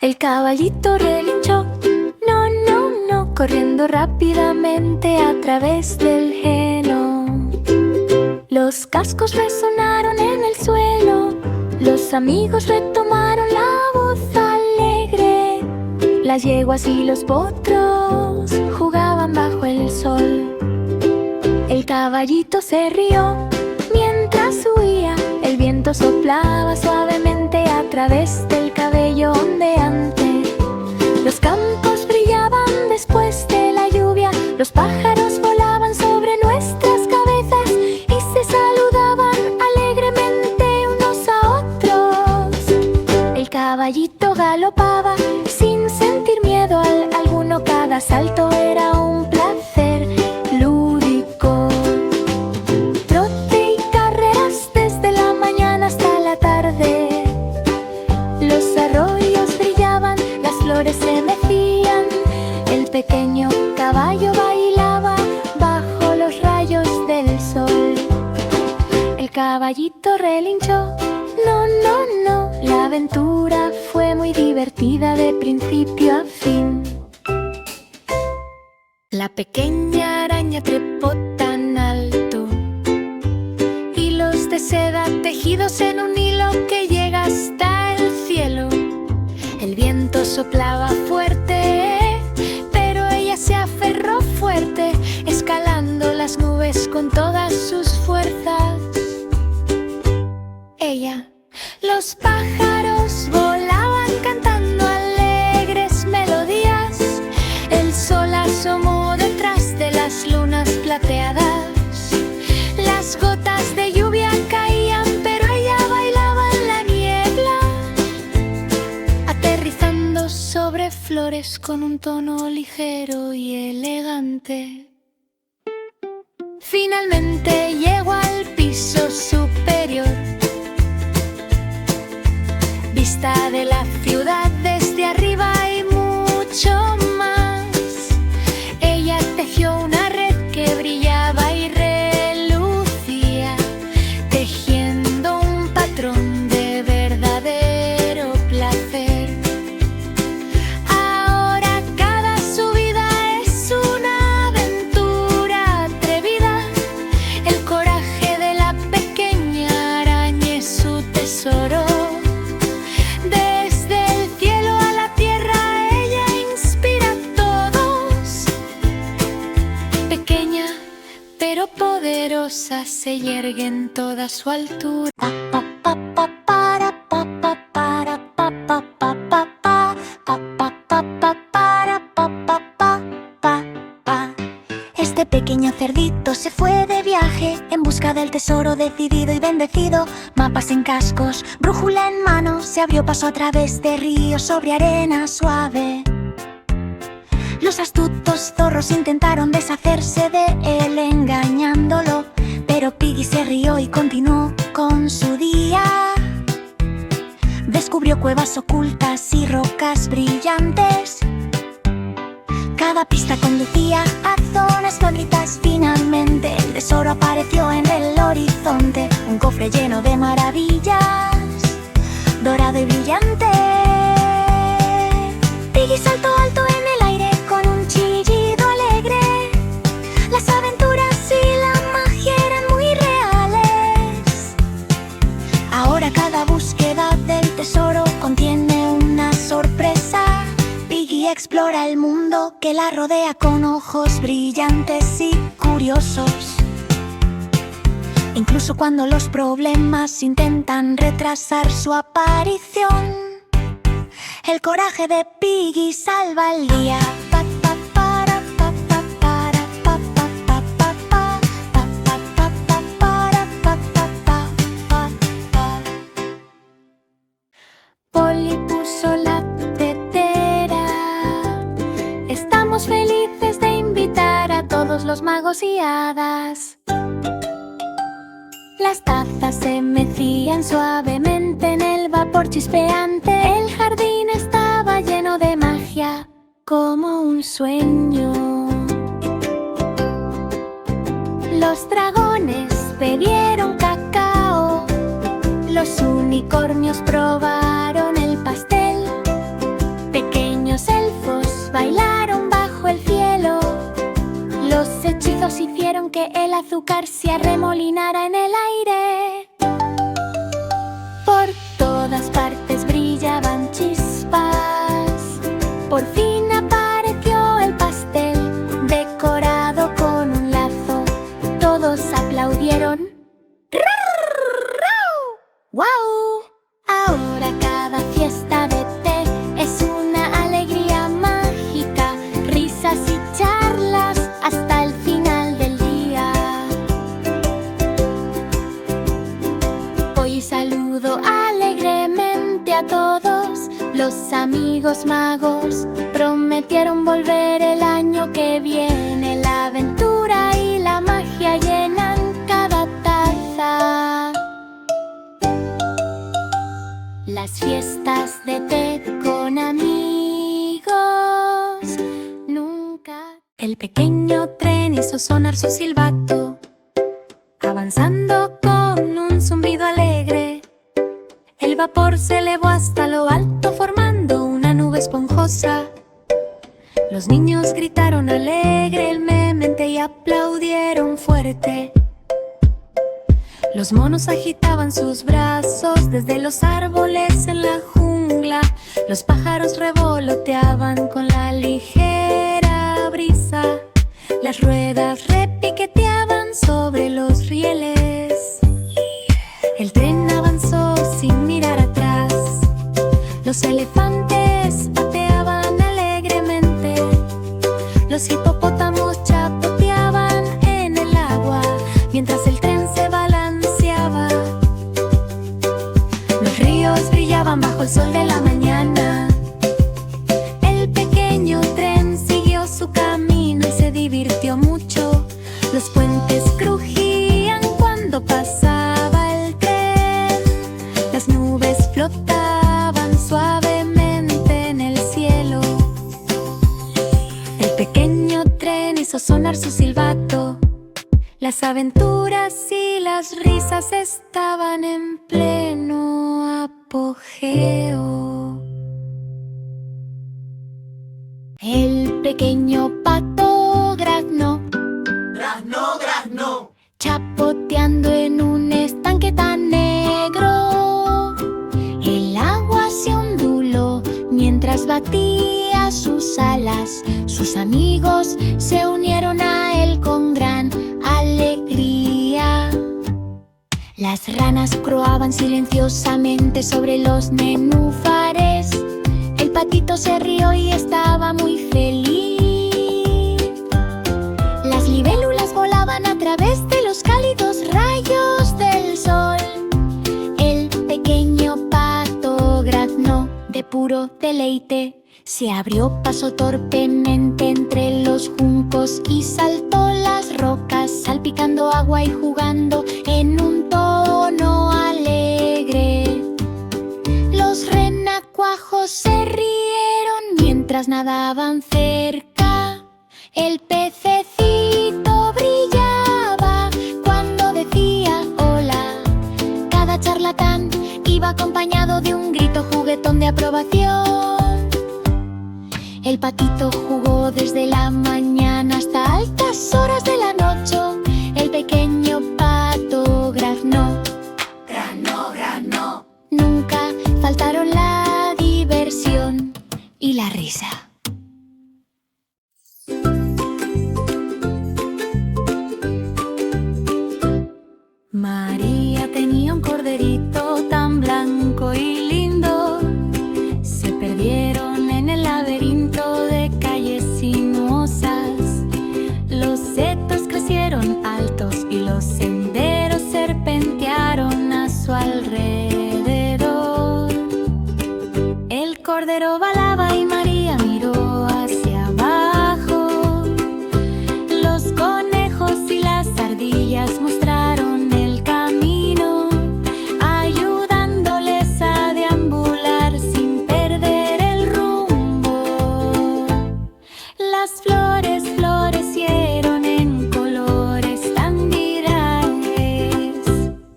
El caballito relinchó, no, no, no, corriendo rápidamente a través del heno. Los cascos resonaron en el suelo, los amigos retomaron la voz alegre. Las yeguas y los potros jugaban bajo el sol. El caballito se rió mientras huía. El viento soplaba suavemente a través del cabello ondeante. Los campos brillaban después de la lluvia. Los pájaros volaban sobre nuestras cabezas y se saludaban alegremente unos a otros. El caballito galopaba sin sentir miedo alguno. Cada salto era un placer lúdico. Trote y carreras desde la mañana hasta la tarde. Los arroyos brillaban, las flores se mecían. El pequeño caballo bailaba bajo los rayos del sol. El caballito relinchó, no, no, no. La aventura fue muy divertida de principio a fin. La pequeña araña trepó tan alto, hilos de seda tejidos en un hilo que llega hasta el cielo. El viento soplaba fuerte, pero ella se aferró fuerte, escalando las nubes con todas sus fuerzas. Los pájaros volaban cantando alegres melodías. El sol asomó detrás de las lunas plateadas. Las gotas de lluvia caían, pero ella bailaba en la niebla, aterrizando sobre flores con un tono ligero y elegante. Finalmente llegó al piso superior, vista de la ciudad desde arriba y mucho más. Ella tejió una red que brillaba y relucía, tejiendo un patrón de verdadero placer. Ahora cada subida es una aventura atrevida. El coraje de la pequeña araña es su tesoro. Pero poderosa se yergue en toda su altura. Este pequeño cerdito se fue de viaje en busca del tesoro, decidido y bendecido. Mapas en cascos, brújula en mano, se abrió paso a través de ríos sobre arena suave. Los astutos zorros intentaron deshacerse de él engañándolo, pero Piggy se rió y continuó con su día. Descubrió cuevas ocultas y rocas brillantes. Cada pista conducía a zonas favoritas. Finalmente el tesoro apareció en el horizonte, un cofre lleno de maravillas, dorado y brillante. Piggy saltó alto en el aire con un chillido alegre. Las aventuras y la magia eran muy reales. Ahora cada búsqueda del tesoro contiene una sorpresa. Piggy explora el mundo que la rodea con ojos brillantes y curiosos. Incluso cuando los problemas intentan retrasar su aparición, el coraje de Piggy salva el día. Polly puso la tetera. Estamos felices de invitar a todos los magos y hadas. Las tazas se mecían suavemente en el vapor chispeante. El jardín estaba lleno de magia, como un sueño. Los dragones bebieron cacao. Los unicornios probaron el pastel. dejaron que el azúcar se arremolinara en el aire. Por todas partes brillaban chispas. Por fin apareció el pastel, decorado con un lazo. Todos aplaudieron. ¡Wow! Ahora cada fiesta de té es una alegría mágica, risas y charlas hasta el final del día. Hoy saludo alegremente a todos. Los amigos magos prometieron volver el año que viene. La aventura y la magia llenan cada taza. Las fiestas de té con amigos nunca. El pequeño tren hizo sonar su silbato, avanzando con un zumbido alegre. El vapor se elevó hasta lo alto, formando una nube esponjosa. Los niños gritaron alegremente y aplaudieron fuerte. Los monos agitaban sus brazos desde los árboles en la jungla. Los pájaros revoloteaban con la ligera brisa. Las ruedas repiqueteaban sobre los rieles. El tren avanzó sin mirar atrás. Los elefantes pateaban alegremente. Los hipopótamos chapoteaban en el agua mientras el tren se balanceaba. Los ríos brillaban bajo el sol de la mañana. El pequeño tren siguió su camino y se divirtió mucho. Los puentes crujían cuando pasaba el tren. Las nubes flotaban suavemente en el cielo. El pequeño tren hizo sonar su silbato. Las aventuras y las risas estaban en pleno apogeo. El pequeño pato graznó, chapoteando en un estanque tan negro. El agua se onduló mientras batía sus alas. Sus amigos se unieron a él con gran alegría. Las ranas croaban silenciosamente sobre los nenúfares. El patito se rió y estaba muy feliz. Las libélulas volaban a través de los cálidos rayos del sol. El pequeño pato graznó de puro deleite. Se abrió paso torpemente entre los juncos y saltó las rocas, salpicando agua y jugando en un tono alegre. Los renacuajos se rieron mientras nadaban cerca. El pececito brillaba cuando decía hola. Cada charlatán iba acompañado de un grito juguetón de aprobación. El patito jugó desde la mañana hasta altas horas de la noche. El pequeño pato graznó. Nunca faltaron la diversión y la risa. María tenía un corderito tan blanco y lindo. Se perdieron en el laberinto de calles sinuosas. Los setos crecieron altos y los senderos serpentearon a su alrededor. El cordero balaba y María miró hacia abajo. Los conejos y las ardillas mostraron el camino, ayudándoles a deambular sin perder el rumbo. Las flores florecieron en colores tan virajes.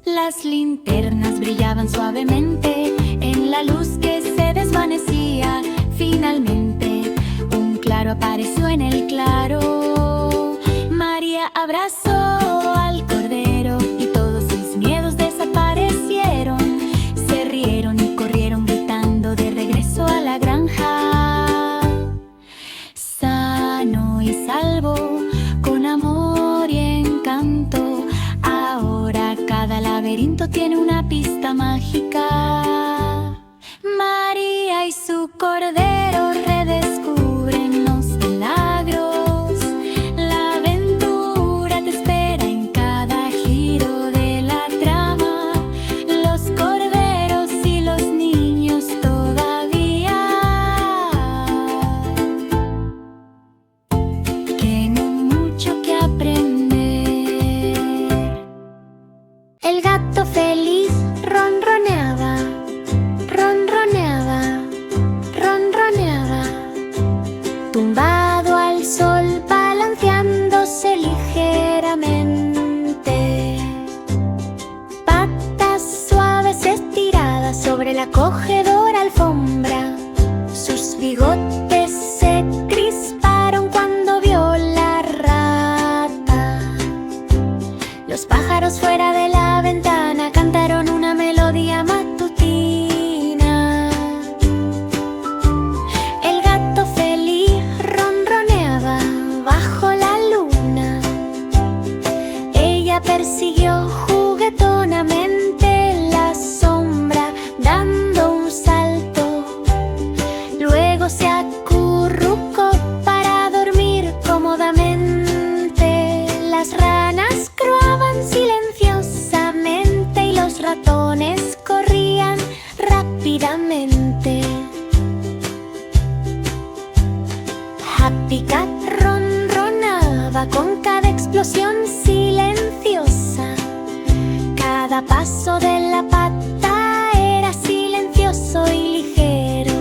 Las linternas brillaban suavemente en la luz que se desvanecía. Finalmente, un claro apareció en el claro. María abrazó tiene una pista mágica. María y su cordero redescubren los milagros. La aventura te espera en cada giro de la trama. Los corderos y los niños todavía tienen mucho que aprender. El gato feliz ronroneaba, ronroneaba, ronroneaba, tumbado al sol, balanceándose ligeramente. Patas suaves estiradas sobre la acogedora alfombra. Sus bigotes se crisparon cuando vio la rata. Los pájaros fuera de la ventana cantaron una melodía matutina. El gato feliz ronroneaba bajo la luna. Ella persiguió juguetonamente la sombra, dando un salto. Luego se acurrucó para dormir cómodamente. Las ranas croaban silenciosamente y los ratones corrían rápidamente. Happy Cat ronronaba con cada explosión silenciosa. Cada paso de la pata era silencioso y ligero.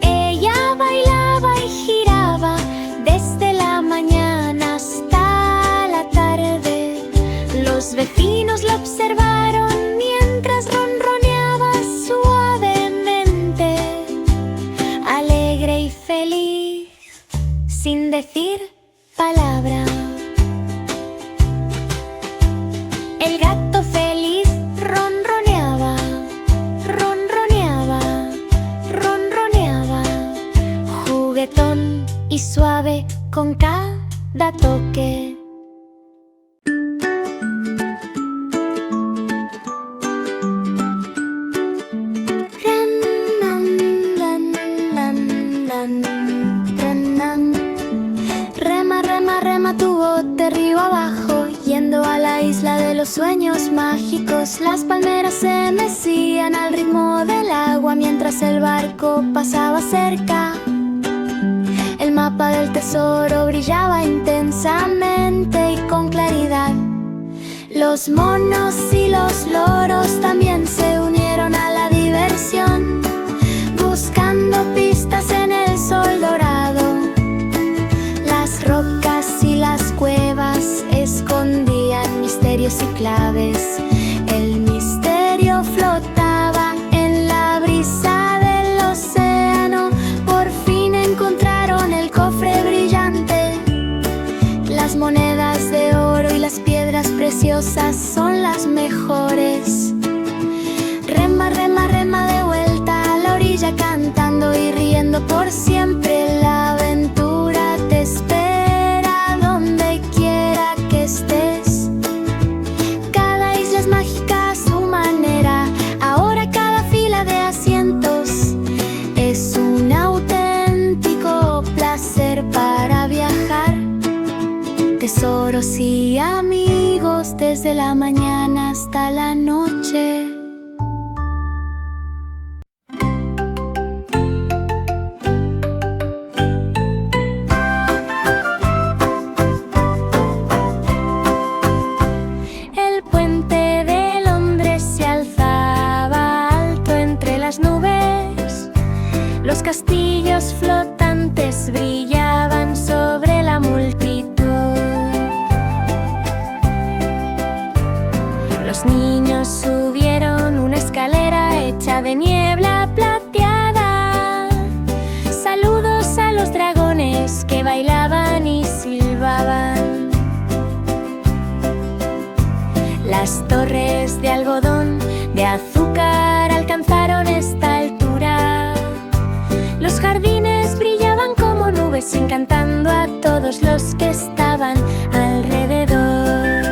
Ella bailaba y giraba desde la mañana hasta la tarde. Los vecinos la observaron mientras ronroneaba suavemente, alegre y feliz, sin decir palabra. El gato feliz ronroneaba, ronroneaba, ronroneaba, juguetón y suave con cada toque. Rema, rema, rema tu bote río abajo, yendo a la isla de los sueños mágicos. Las palmeras se mecían al ritmo del agua mientras el barco pasaba cerca. El mapa del tesoro brillaba intensamente y con claridad. Los monos y los loros también se unieron a la diversión, buscando pistas en el sol dorado. Las rocas y las cuevas escondían misterios y claves. El misterio flotaba en la brisa del océano. Por fin encontraron el cofre brillante. Las monedas de oro y las piedras preciosas son las mejores. Rema, rema, rema de vuelta a la orilla, cantando y riendo por siempre. La aventura te espera donde quiera que estés. Cada isla es mágica a su manera. Ahora cada fila de asientos es un auténtico placer para viajar. Tesoros y amigos desde la mañana hasta la noche. El puente de Londres se alzaba alto entre las nubes. Los castillos flotantes brillaban sobre la multitud. Los niños subieron una escalera hecha de niebla plateada. Saludos a los dragones que bailaban y silbaban. Las torres de algodón, de azúcar alcanzaron esta altura. Los jardines brillaban como nubes, encantando a todos los que estaban alrededor.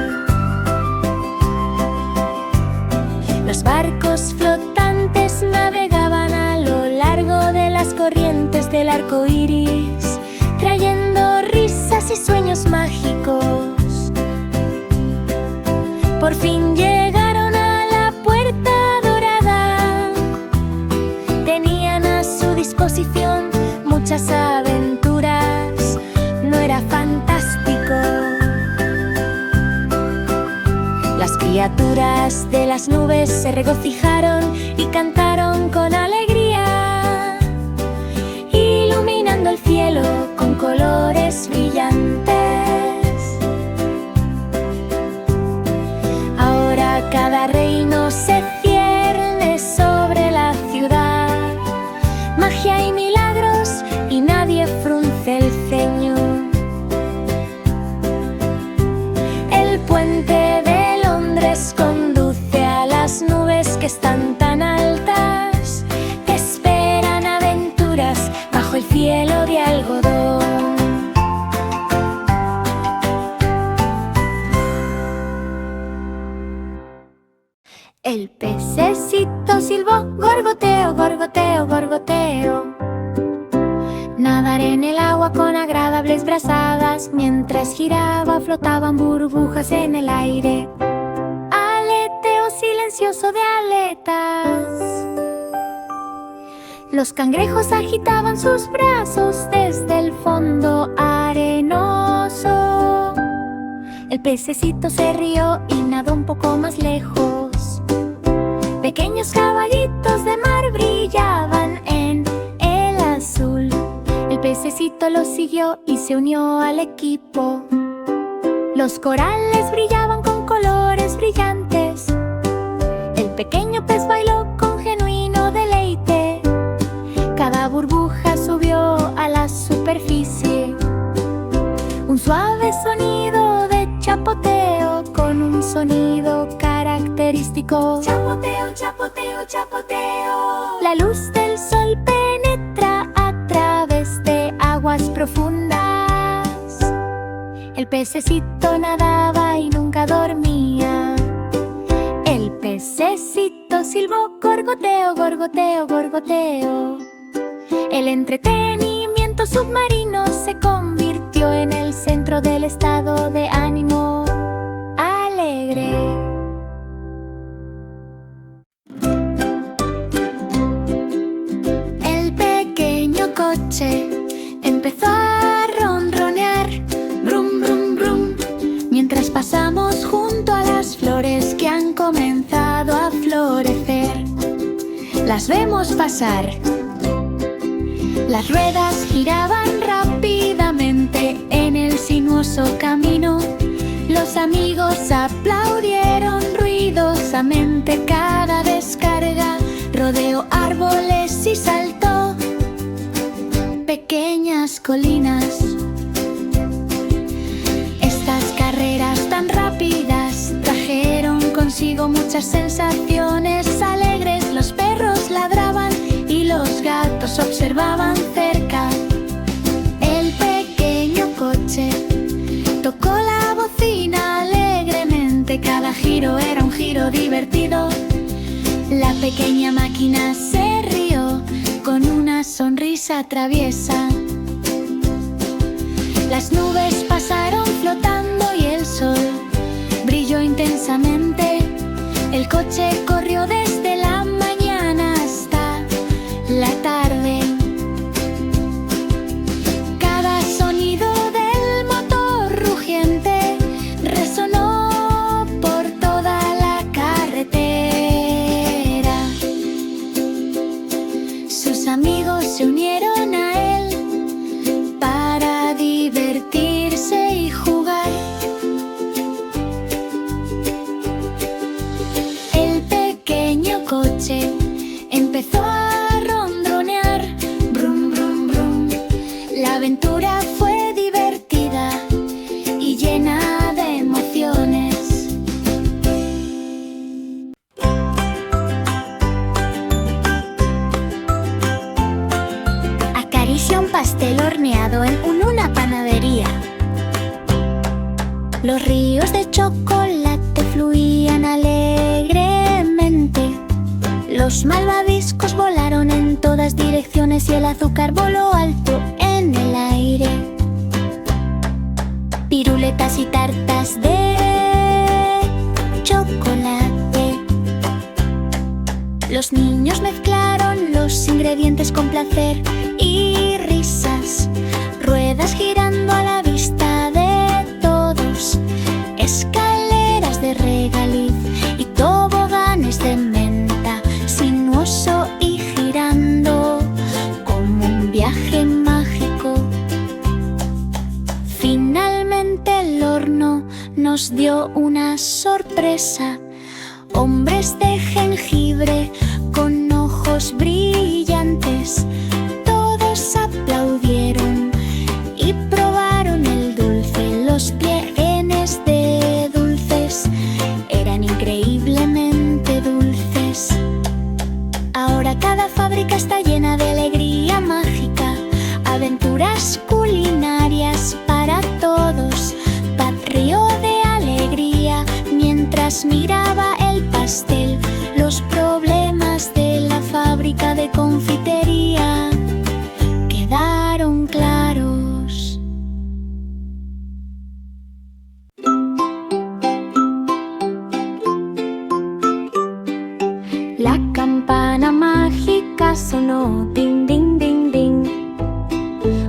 las corrientes del arco iris, trayendo risas y sueños mágicos. Por fin llegaron a la puerta dorada. Tenían a su disposición muchas aventuras. ¿No era fantástico? Las criaturas de las nubes se regocijaron y cantaron con alegría, iluminando el cielo con colores brillantes. Ahora cada reino se cierne sobre la ciudad. Magia y milagros y nadie frunce el ceño. El puente de Londres conduce a las nubes que están tan altas. Te esperan aventuras bajo el cielo de algodón. El pececito silbó, gorgoteo, gorgoteo, gorgoteo. Nadaré en el agua con agradables brazadas. Mientras giraba flotaban burbujas en el aire. Aleteo silencioso de aletas. Los cangrejos agitaban sus brazos desde el fondo arenoso. El pececito se rió y nadó un poco más lejos. Pequeños caballitos de mar brillaban en el azul. El pececito los siguió y se unió al equipo. Los corales brillaban con colores brillantes. El pequeño pez bailó con genuino deleite. Cada burbuja subió a la superficie. Un suave sonido de chapoteo con un sonido característico. Chapoteo, chapoteo, chapoteo. La luz del sol penetra a través de aguas profundas. El pececito nadaba y nunca dormía. El pececito silbó, gorgoteo, gorgoteo, gorgoteo. El entretenimiento submarino se convirtió en el centro del estado de ánimo alegre. El pequeño coche empezó a ronronear, brum, brum, brum, mientras pasamos junto a las flores que han comenzado a florecer. Las vemos pasar. Las ruedas giraban rápidamente en el sinuoso camino. Los amigos aplaudieron ruidosamente cada descarga. Rodeó árboles y saltó pequeñas colinas. Estas carreras tan rápidas trajeron consigo muchas sensaciones alegres. Los perros ladraban y los gatos observaban cerca. El pequeño coche tocó la bocina alegremente. Cada giro era un giro divertido. La pequeña máquina se rió con una sonrisa traviesa. Las nubes pasaron flotando y el sol brilló intensamente. El coche corrió desde la mañana hasta la tarde. Cada sonido del motor rugiente resonó por toda la carretera. Sus amigos se unieron a él para divertirse y jugar. El pequeño coche empezó a ronronear, brum, brum, brum. La aventura fue divertida y llena de emociones. Acaricia un pastel horneado en una panadería. Los ríos de chocolate fluían alegremente. Los malvaviscos volaron en todas direcciones y el azúcar voló alto en el aire. Piruletas y tartas de chocolate. Los niños mezclaron los ingredientes con placer y risas. Ruedas girando a la vista de todos. Escaleras de regaliz y toboganes de menta, sinuoso y girando como un viaje mágico. Finalmente el horno nos dio una sorpresa. Hombres de jengibre con ojos brillantes. Todos aplaudieron y probaron el dulce. Los pienes de dulces eran increíblemente dulces. Ahora cada fábrica está llena de alegría mágica, aventuras culinarias para todos, patrio de alegría. Mientras miraba el pastel, los problemas de la fábrica de confitería quedaron claros. La campana mágica sonó, ding, ding, ding, ding.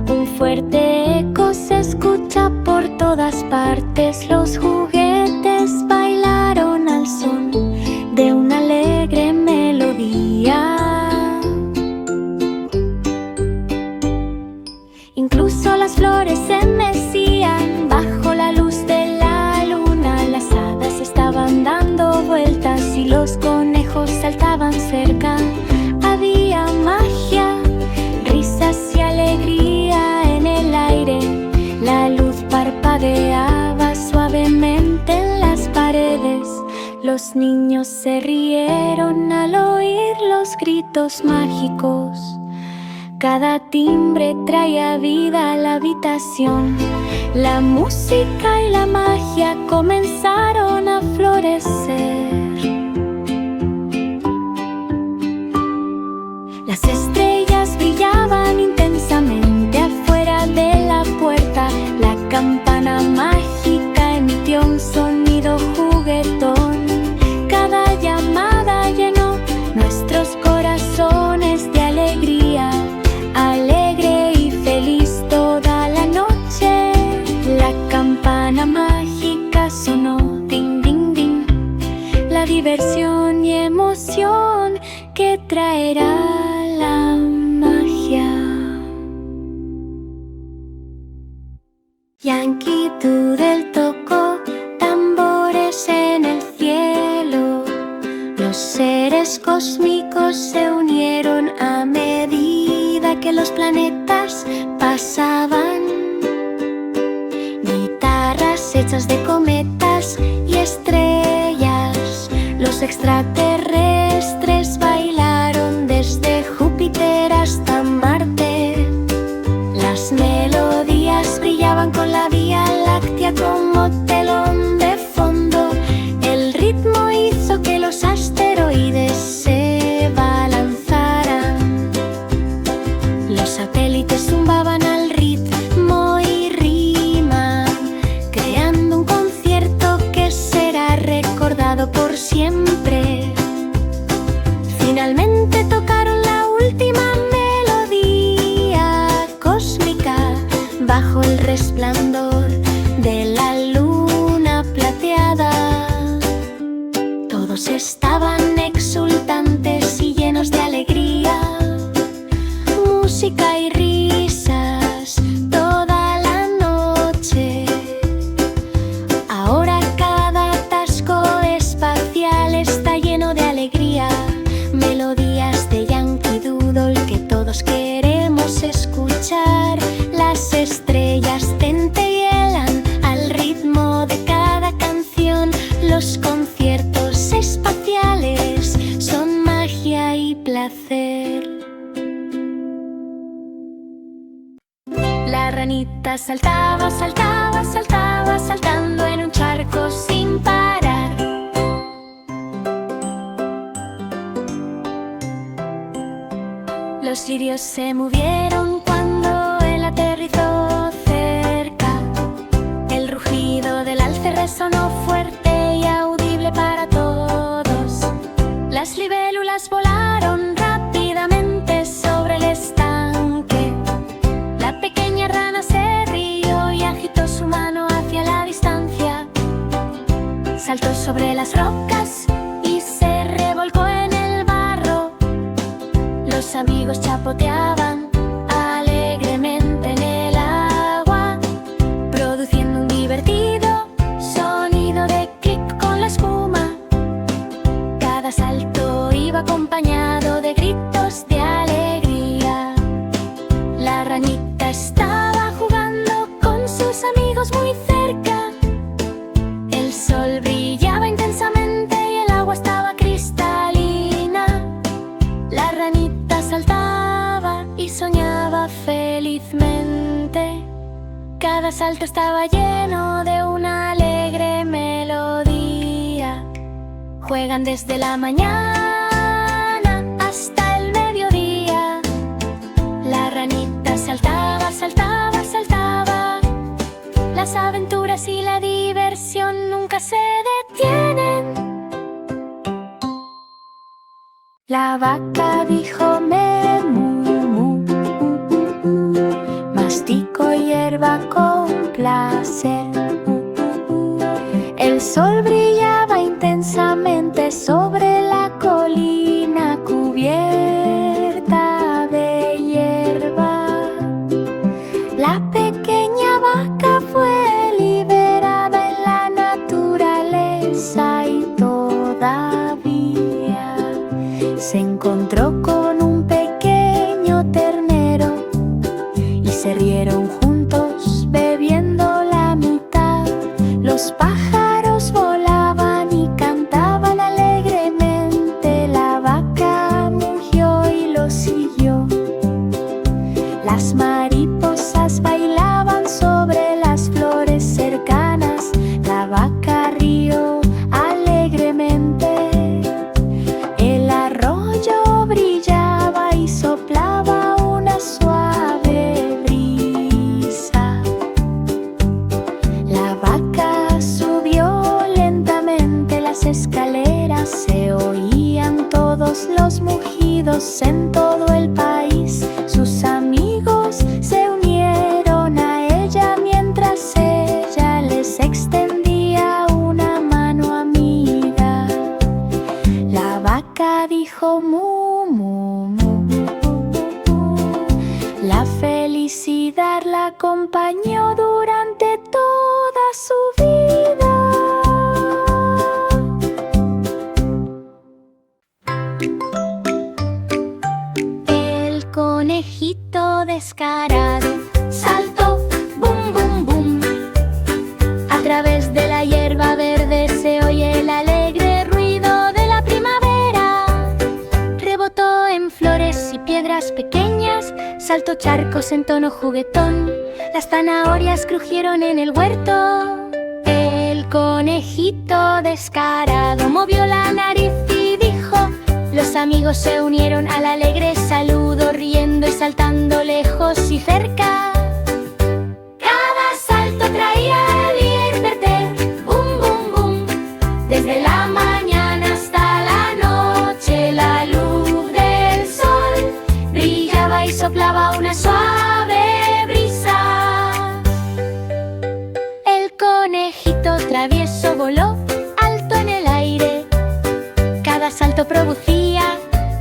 Un fuerte eco se escucha por todas partes. Los juguetes bailaron al son de una alegre melodía. Incluso las flores se mecían bajo la luz de la luna. Las hadas estaban dando vueltas y los conejos saltaban cerca. Había magia, risas y alegría en el aire. La luz parpadeaba suavemente en las paredes. Los niños se rieron al oír los gritos mágicos. Cada timbre traía vida a la habitación. La música y la magia comenzaron a florecer. Las estrellas brillaban intensamente afuera de la puerta. La campana mágica emitió un sonido juguetón. Cada llamada llenó nuestros corazones de alegría. Alegre y feliz toda la noche. La campana mágica sonó, ding, ding, ding. La diversión y emoción que traerá la magia. Yankee Doodle tocó tambores en el cielo. Los seres cósmicos se unieron a medida que los planetas pasaban. Guitarras hechas de cometas y estrellas. Los extraterrestres bailaron desde Júpiter hasta Marte. Las melodías brillaban con la Vía Láctea como telón de fondo. El ritmo hizo que los asteroides se balanzaran. Los satélites zumbaban al ritmo y rima, creando un concierto que será recordado por siempre. Finalmente tocaron la última melodía cósmica bajo el resplandor de la luna plateada. Todos estaban exultantes y llenos de alegría. Música y risas toda la noche. Ahora cada atasco espacial está lleno de alegría. Melodías de Yankee Doodle que todos queremos escuchar. Las estrellas centellean al ritmo de cada canción. Los conciertos espaciales son magia y placer. La ranita saltaba, saltaba, saltaba, saltando en un charco sin parar. Los lirios se movieron cuando él aterrizó cerca. El rugido del alce resonó fuerte y audible para todos. Las libélulas volaron rápidamente sobre el estanque. La pequeña rana se rió y agitó su mano hacia la distancia. Saltó sobre las rocas y se revolcó en el barro. Los amigos chapoteaban alegremente en el agua, produciendo un divertido sonido de clic con la espuma. Cada salto iba acompañado de gritos de alegría. La ranita estaba jugando con sus amigos muy cerca. El sol brillaba intensamente y el agua estaba cristalina. La ranita saltaba y soñaba felizmente. Cada salto estaba lleno de una alegre melodía. Juegan desde la mañana hasta el mediodía. La ranita saltaba, saltaba, saltaba. Las aventuras y la diversión nunca se detienen. La vaca dijo me, mu, mu. Mastico hierba con placer. El sol brillaba intensamente sobre la colina cubierta de hierba. La pequeña vaca fue liberada en la naturaleza y todavía se encontró con un pequeño ternero y se rieron juntos bebiendo la mitad. Los pájaros volaban y cantaban alegremente. La vaca mugió y lo siguió. Las mariposas bailaban sobre las flores cercanas. La vaca rió alegremente. El arroyo brillaba y soplaba una suave brisa. La vaca subió lentamente las escaleras. Se oían todos los mugidos en todo el país. Sus amigos se unieron a ella mientras ella les extendía una mano amiga. La vaca dijo mu, mu, mu. La felicidad la acompañó durante toda su vida. El conejito descarado saltó, bum, bum, bum. A través de la hierba verde se oye el alegre ruido de la primavera. Rebotó en flores y piedras pequeñas, saltó charcos en tono juguetón. Las zanahorias crujieron en el huerto. El conejito descarado movió la nariz y dijo: los amigos se unieron al alegre saludo, riendo y saltando lejos y cerca. Cada salto traía alegría y verte, bum, bum, bum. Desde la mañana hasta la noche, la luz del sol brillaba y soplaba una suave brisa. El conejito travieso voló alto en el aire. Cada salto producía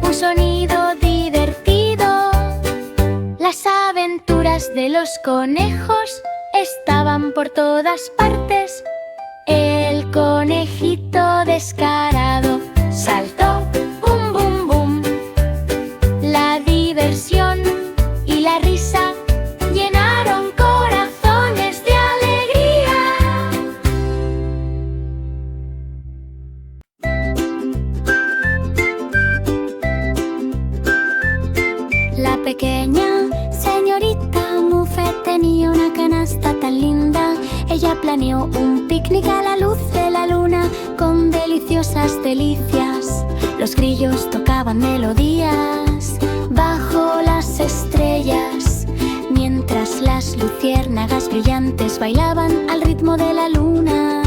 un sonido divertido. Las aventuras de los conejos estaban por todas partes. El conejito descarado saltó, bum, bum, bum. La diversión y la risa llenaron corazones de alegría. La pequeña señorita Muffet tenía una canasta tan linda. Ella planeó un picnic a la luz de la luna con deliciosas delicias. Los grillos tocaban melodías bajo la estrellas, mientras las luciérnagas brillantes bailaban al ritmo de la luna.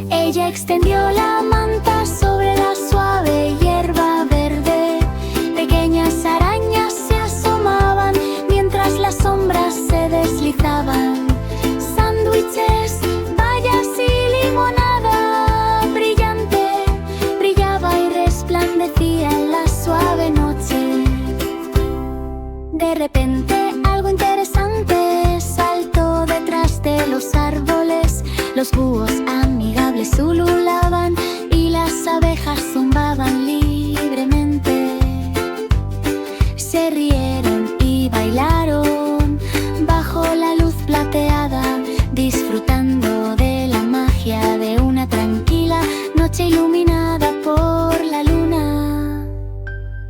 Ella extendió la manta sobre la suave hierba verde. Pequeñas arañas se asomaban mientras las sombras se deslizaban. Sándwiches, bayas y limonada brillante brillaba y resplandecía en la suave noche. De repente algo interesante saltó detrás de los árboles. Los búhos amigables ululaban y las abejas zumbaban libremente. Se rieron y bailaron bajo la luz plateada, disfrutando de la magia de una tranquila noche iluminada por la luna.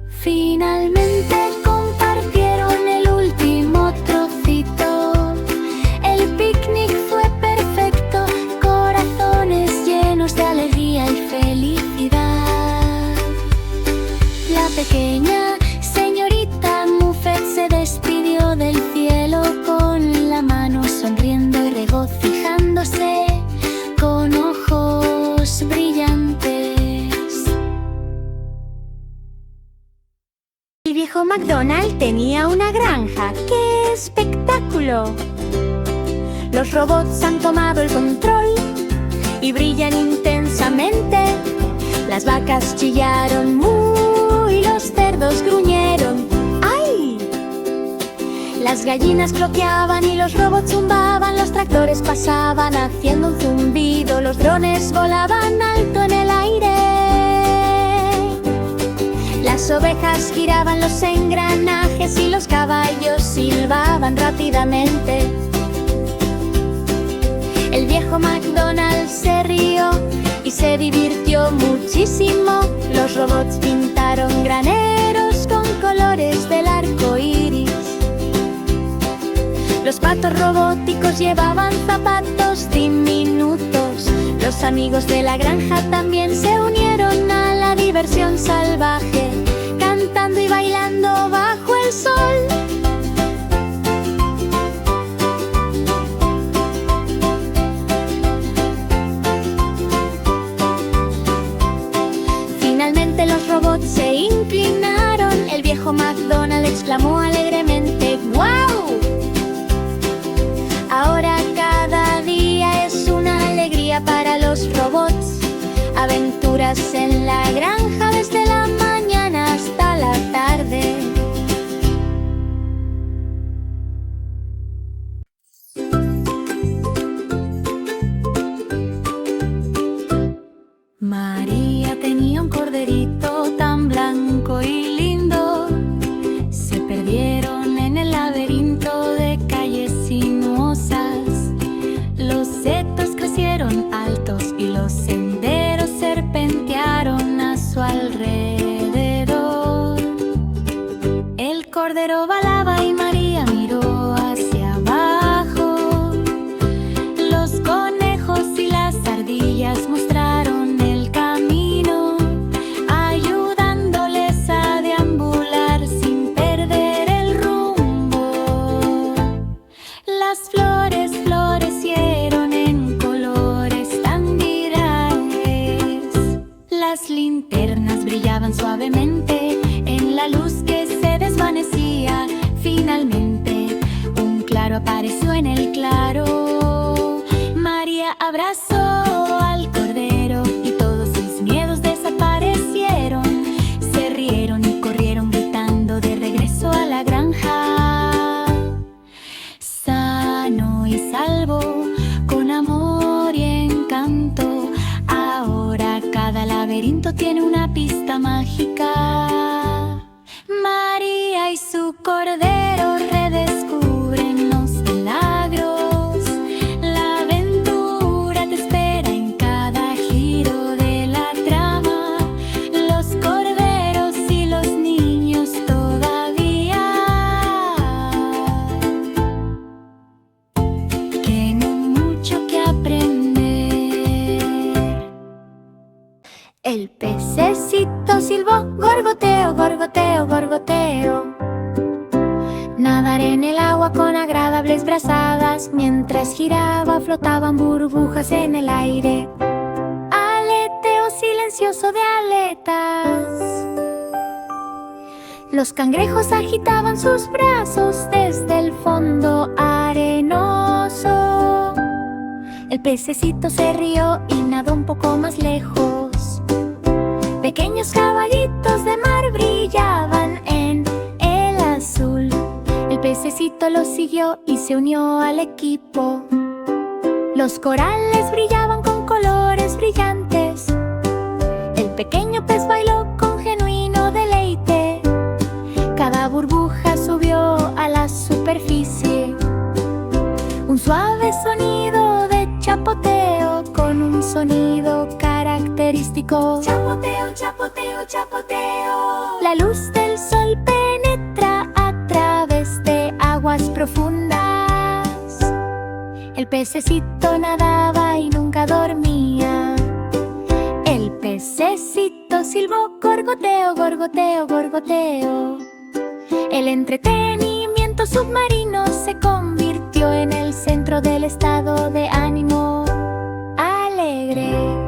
Finalmente compartieron el último trocito. El picnic fue perfecto, corazones llenos de alegría y felicidad. La pequeña señorita Muffet se despidió del cielo con la mano sonriendo y regocijándose con ojos brillantes. El viejo McDonald tenía una granja. ¡Qué espectáculo! Los robots han tomado el control y brillan intensamente. Las vacas chillaron y los cerdos gruñeron. ¡Ay! Las gallinas cloqueaban y los robots zumbaban. Los tractores pasaban haciendo un zumbido. Los drones volaban alto en el aire. Las ovejas giraban los engranajes y los caballos silbaban rápidamente. El viejo McDonald se rió y se divirtió muchísimo. Los robots pintaron graneros con colores del arco iris. Los patos robóticos llevaban zapatos diminutos. Los amigos de la granja también se unieron a la diversión salvaje, cantando y bailando bajo el sol. Finalmente los robots se inclinaron. El viejo McDonald exclamó alegremente: ¡Guau! Ahora cada día es una alegría para los robots. Aventuras en la granja desde la mañana hasta la tarde. María tenía un corderito tan blanco y lindo. Se perdieron en el laberinto de calles sinuosas. Los setos crecieron altos y los senderos serpentearon a su alrededor. El cordero balaba y María miró hacia abajo. Los conejos y las ardillas mostraron el camino, ayudándoles a deambular sin perder el rumbo. Las flores florecieron en colores tan virajes. Las linternas brillaban suavemente en la luz que se desvanecía. Finalmente, un claro apareció en el claro. María abrazó al cordero y todos sus miedos desaparecieron. Se rieron y corrieron gritando de regreso a la granja. Sano y salvo, con amor y encanto. Ahora cada laberinto tiene una pista mágica. María y su cordero redescubren los milagros. La aventura te espera en cada giro de la trama. Los corderos y los niños todavía tienen mucho que aprender. El pececito silbó, gorgoteo, gorgoteo, gorgoteo. Nadar en el agua con agradables brazadas. Mientras giraba flotaban burbujas en el aire. Aleteo silencioso de aletas. Los cangrejos agitaban sus brazos desde el fondo arenoso. El pececito se rió y nadó un poco más lejos. Pequeños caballitos de mar brillaban en el azul. El pececito los siguió y se unió al equipo. Los corales brillaban con colores brillantes. El pequeño pez bailó con genuino deleite. Cada burbuja subió a la superficie. Un suave sonido de chapoteo con un sonido característico. Chapoteo, chapoteo, chapoteo. La luz del sol penetra a través de aguas profundas. El pececito nadaba y nunca dormía. El pececito silbó gorgoteo, gorgoteo, gorgoteo. El entretenimiento submarino se convirtió en el centro del estado de ánimo alegre.